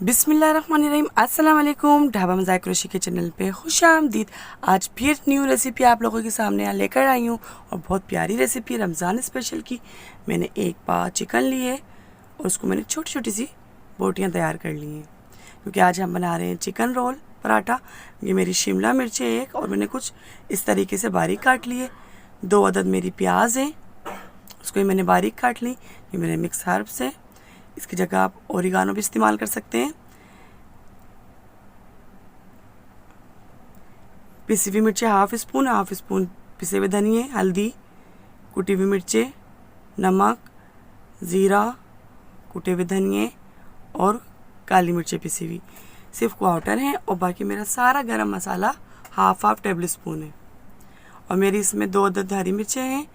बिस्मिल्लाहिर्रहमानिर्रहीम। अस्सलाम वालेकुम। ढाबा मज़ाक रोशी के चैनल पे खुशामदीद। आज फिर न्यू रेसिपी आप लोगों के सामने लेकर आई हूँ और बहुत प्यारी रेसिपी रमज़ान स्पेशल की। मैंने एक पाव चिकन लिए और उसको मैंने छोटी छोटी सी बोटियाँ तैयार कर ली हैं, क्योंकि आज हम बना रहे हैं चिकन रोल पराठा। ये मेरी शिमला मिर्चें एक और मैंने कुछ इस तरीके से बारीक काट लिए। 2 अदद मेरी प्याज हैं, उसको ही मैंने बारीक काट ली। ये मेरे मिक्स हर्ब्स है, इसकी जगह आप ओरिगानो भी इस्तेमाल कर सकते हैं। पिसी हुई मिर्चें हाफ स्पून पिसे हुए धनिए, हल्दी, कुटी हुई मिर्चें, नमक, ज़ीरा, कुटे हुए धनिए और काली मिर्चें पिसी हुई। सिर्फ क्वार्टर है और बाकी मेरा सारा गरम मसाला हाफ टेबल स्पून है। और मेरी इसमें 2 अदद हरी मिर्चें हैं,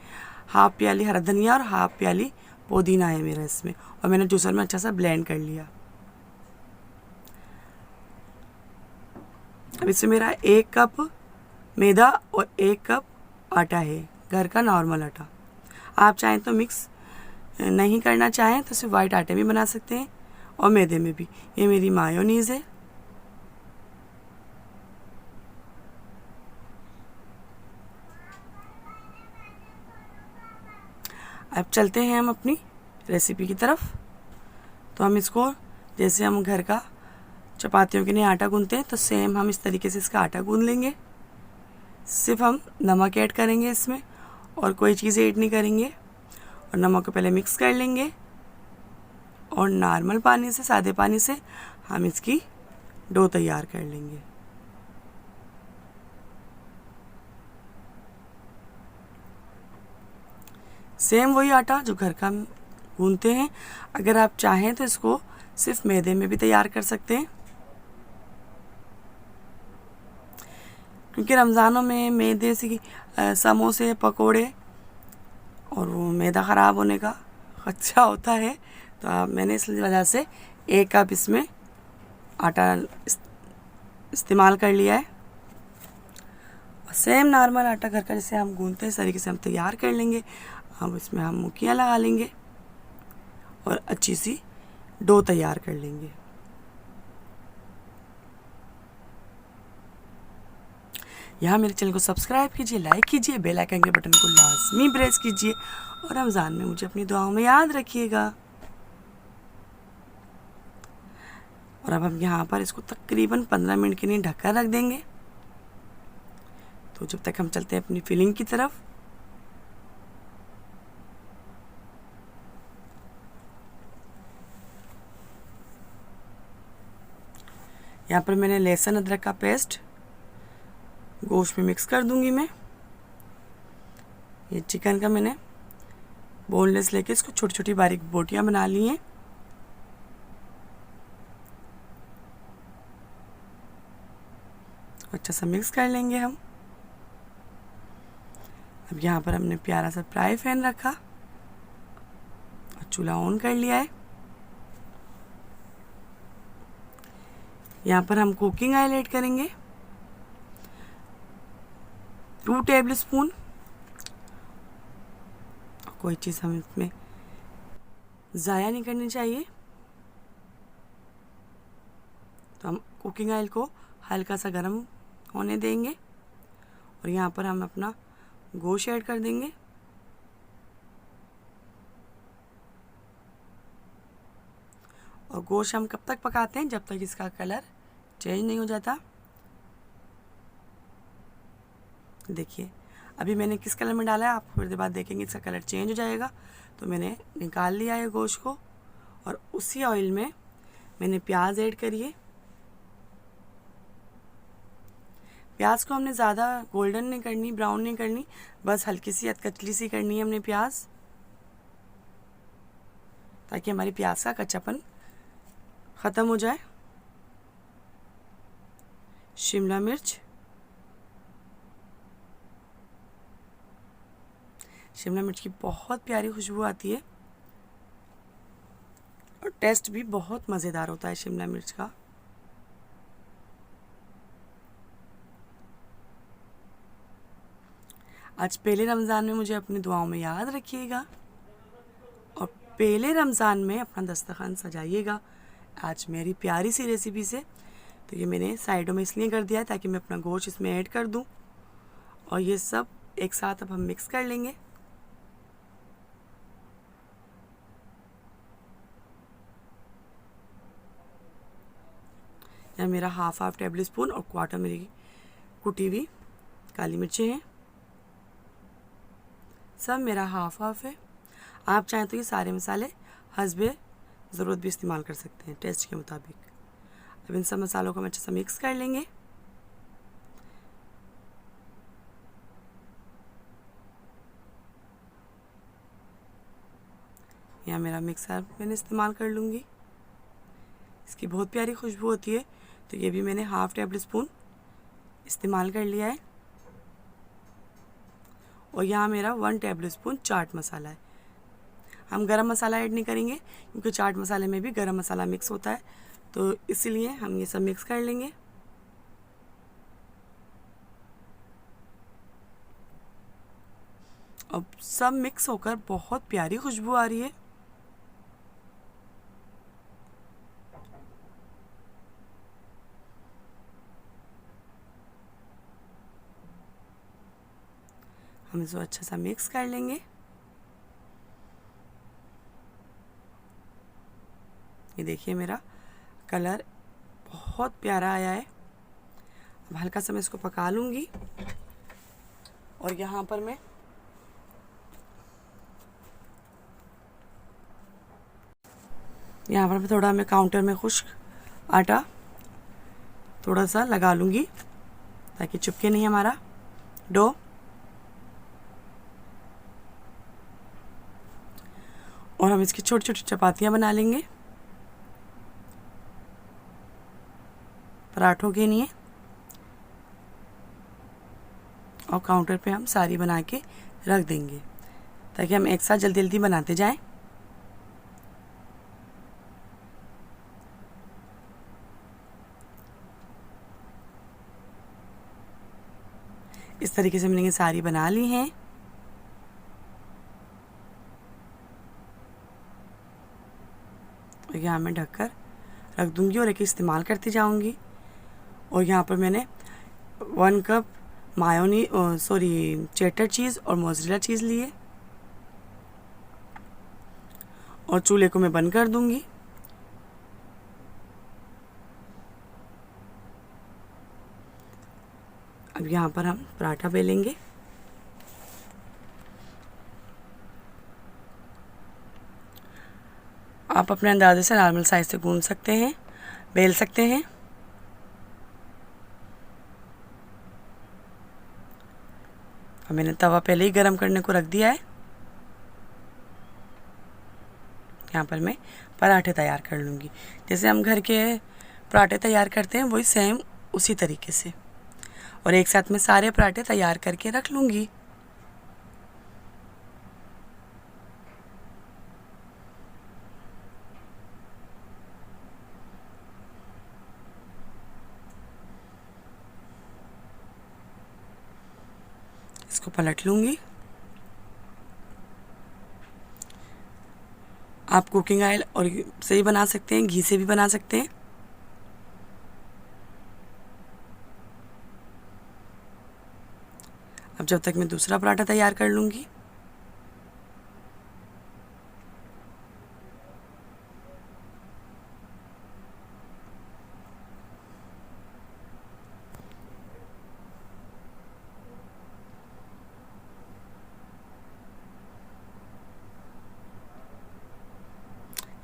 हाफ प्याली हरा धनिया और हाफ प्याली पुदीना है मेरा इसमें, और मैंने जूसर में अच्छा सा ब्लेंड कर लिया। अब इसमें मेरा 1 कप मैदा और 1 कप आटा है, घर का नॉर्मल आटा। आप चाहें तो मिक्स नहीं करना चाहें तो सिर्फ वाइट आटे में बना सकते हैं और मैदे में भी। ये मेरी मायोनीज़ है। अब चलते हैं हम अपनी रेसिपी की तरफ। तो हम इसको जैसे हम घर का चपातियों के लिए आटा गूंथते हैं तो सेम हम इस तरीके से इसका आटा गूंथ लेंगे। सिर्फ हम नमक ऐड करेंगे इसमें और कोई चीज़ ऐड नहीं करेंगे। और नमक को पहले मिक्स कर लेंगे और नॉर्मल पानी से, सादे पानी से हम इसकी डो तैयार कर लेंगे। सेम वही आटा जो घर का गूंथते हैं। अगर आप चाहें तो इसको सिर्फ मैदे में भी तैयार कर सकते हैं, क्योंकि रमज़ानों में मैदे से समोसे, पकोड़े और वो मैदा ख़राब होने का खदशा होता है। तो मैंने इस वजह से 1 कप इसमें आटा इस्तेमाल कर लिया है। और सेम नॉर्मल आटा घर का जैसे हम गूंथते हैं इस तरीके से हम तैयार कर लेंगे। अब इसमें हम मुक्कियाँ लगा लेंगे और अच्छी सी डो तैयार कर लेंगे। यहाँ मेरे चैनल को सब्सक्राइब कीजिए, लाइक कीजिए, बेल आइकन के बटन को लाजमी प्रेस कीजिए और रमज़ान में मुझे अपनी दुआओं में याद रखिएगा। और अब हम यहाँ पर इसको तकरीबन 15 मिनट के लिए ढककर रख देंगे। तो जब तक हम चलते हैं अपनी फिलिंग की तरफ। यहाँ पर मैंने लहसुन अदरक का पेस्ट गोश्त में मिक्स कर दूंगी मैं। ये चिकन का मैंने बोनलेस लेके इसको छोटी छोटी बारीक बोटियां बना ली हैं। अच्छा सा मिक्स कर लेंगे हम। अब यहाँ पर हमने प्यारा सा फ्राई पैन रखा और चूल्हा ऑन कर लिया है। यहाँ पर हम कुकिंग ऑयल ऐड करेंगे 2 टेबल स्पून। कोई चीज़ हमें इसमें ज़ाया नहीं करनी चाहिए, तो हम कुकिंग ऑयल को हल्का सा गर्म होने देंगे। और यहाँ पर हम अपना गोश्त ऐड कर देंगे। और गोश्त हम कब तक पकाते हैं, जब तक इसका कलर चेंज नहीं हो जाता। देखिए अभी मैंने किस कलर में डाला है, आप थोड़ी देर बाद देखेंगे इसका कलर चेंज हो जाएगा। तो मैंने निकाल लिया है गोश्त को और उसी ऑयल में मैंने प्याज ऐड करिए। प्याज को हमने ज़्यादा गोल्डन नहीं करनी, ब्राउन नहीं करनी, बस हल्की सी कचली सी करनी है हमने प्याज, ताकि हमारी प्याज का कच्चापन ख़त्म हो जाए। शिमला मिर्च, शिमला मिर्च की बहुत प्यारी खुशबू आती है और टेस्ट भी बहुत मज़ेदार होता है शिमला मिर्च का। आज पहले रमज़ान में मुझे अपनी दुआओं में याद रखिएगा और पहले रमज़ान में अपना दस्तरखान सजाइएगा। आज मेरी प्यारी सी रेसिपी से। तो ये मैंने साइडों में इसलिए कर दिया है ताकि मैं अपना गोश्त इसमें ऐड कर दूं और ये सब एक साथ अब हम मिक्स कर लेंगे। यह मेरा हाफ टेबल स्पून और क्वार्टर मेरी कुटी हुई काली मिर्चें हैं। सब मेरा हाफ है। आप चाहें तो ये सारे मसाले हस्बे ज़रूरत भी इस्तेमाल कर सकते हैं टेस्ट के मुताबिक। अब इन सब मसालों को हम अच्छे से मिक्स कर लेंगे। यहाँ मेरा मिक्सर मैंने इस्तेमाल कर लूँगी, इसकी बहुत प्यारी खुशबू होती है। तो ये भी मैंने हाफ टेबल स्पून इस्तेमाल कर लिया है। और यहाँ मेरा 1 टेबल स्पून चाट मसाला है। हम गरम मसाला ऐड नहीं करेंगे क्योंकि चाट मसाले में भी गरम मसाला मिक्स होता है, तो इसीलिए हम ये सब मिक्स कर लेंगे। अब सब मिक्स होकर बहुत प्यारी खुशबू आ रही है। हम इसको अच्छा सा मिक्स कर लेंगे। ये देखिए मेरा कलर बहुत प्यारा आया है। अब हल्का सा मैं इसको पका लूँगी। और यहाँ पर मैं थोड़ा मैं काउंटर में खुश्क आटा थोड़ा सा लगा लूँगी ताकि चिपके नहीं हमारा डो। और हम इसकी छोटी छोटी चपातियाँ बना लेंगे पराठों के लिए। और काउंटर पे हम सारी बना के रख देंगे ताकि हम एक साथ जल्दी जल्दी बनाते जाएं। इस तरीके से मैंने ये सारी बना ली हैं। और यहाँ मैं ढककर रख दूँगी और एक इस्तेमाल करती जाऊँगी। और यहाँ पर मैंने 1 कप चेटर चीज़ और मोज़रेला चीज़ लिए और चूल्हे को मैं बंद कर दूँगी। अब यहाँ पर हम पराठा बेलेंगे। आप अपने अंदाजे से नॉर्मल साइज से गूंद सकते हैं, बेल सकते हैं। अब मैंने तवा पहले ही गरम करने को रख दिया है। यहाँ पर मैं पराठे तैयार कर लूँगी। जैसे हम घर के पराठे तैयार करते हैं वही सेम उसी तरीके से। और एक साथ में सारे पराठे तैयार करके रख लूँगी। इसको पलट लूँगी। आप कुकिंग ऑयल और से भी बना सकते हैं, घी से भी बना सकते हैं। अब जब तक मैं दूसरा पराठा तैयार कर लूँगी।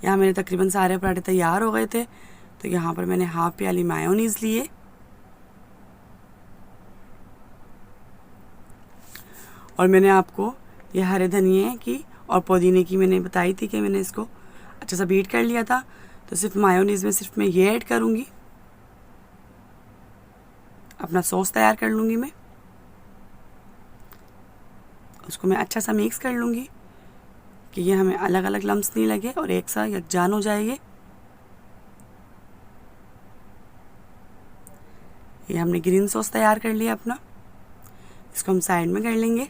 यहाँ मेरे तकरीबन सारे पराठे तैयार हो गए थे। तो यहाँ पर मैंने हाफ प्याली मायोनीज़ लिए और मैंने आपको ये हरे धनिए की और पुदीने की मैंने बताई थी कि मैंने इसको अच्छा सा बीट कर लिया था। तो सिर्फ मायोनीज़ में सिर्फ मैं ये ऐड करूँगी। अपना सॉस तैयार कर लूँगी मैं। उसको मैं अच्छा सा मिक्स कर लूँगी कि ये हमें अलग अलग लम्स नहीं लगे और एक साथ यकजान हो जाएगी। ये हमने ग्रीन सॉस तैयार कर लिया अपना। इसको हम साइड में कर लेंगे।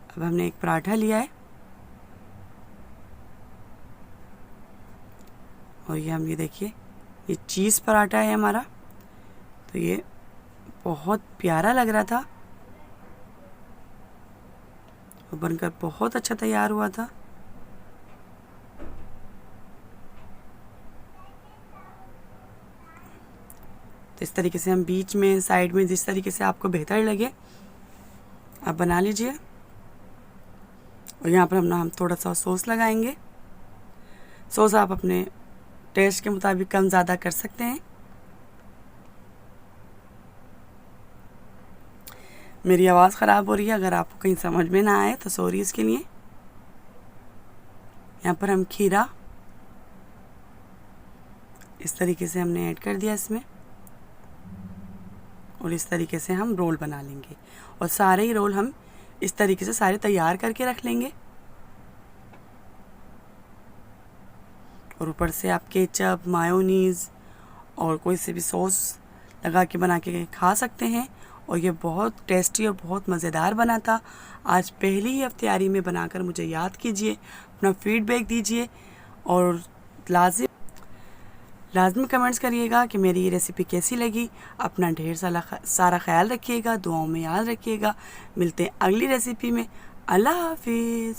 अब हमने एक पराठा लिया है, और ये देखिए, ये चीज़ पराठा है हमारा। तो ये बहुत प्यारा लग रहा था और बनकर बहुत अच्छा तैयार हुआ था। तो इस तरीके से हम बीच में, साइड में, जिस तरीके से आपको बेहतर लगे आप बना लीजिए। और यहाँ पर हम थोड़ा सा सॉस लगाएंगे। सॉस आप अपने टेस्ट के मुताबिक कम ज़्यादा कर सकते हैं। मेरी आवाज़ ख़राब हो रही है, अगर आपको कहीं समझ में ना आए तो सॉरी इसके लिए। यहाँ पर हम खीरा इस तरीके से हमने ऐड कर दिया इसमें, और इस तरीके से हम रोल बना लेंगे। और सारे ही रोल हम इस तरीके से सारे तैयार करके रख लेंगे। और ऊपर से आप केचप, मायोनीज़ और कोई से भी सॉस लगा के बना के खा सकते हैं। और ये बहुत टेस्टी और बहुत मज़ेदार बना था। आज पहली ही इफ्तियारी में बनाकर मुझे याद कीजिए, अपना फीडबैक दीजिए और लाजमी कमेंट्स करिएगा कि मेरी ये रेसिपी कैसी लगी। अपना ढेर सारा ख्याल रखिएगा, दुआओं में याद रखिएगा। मिलते हैं अगली रेसिपी में। अल्लाह हाफिज़।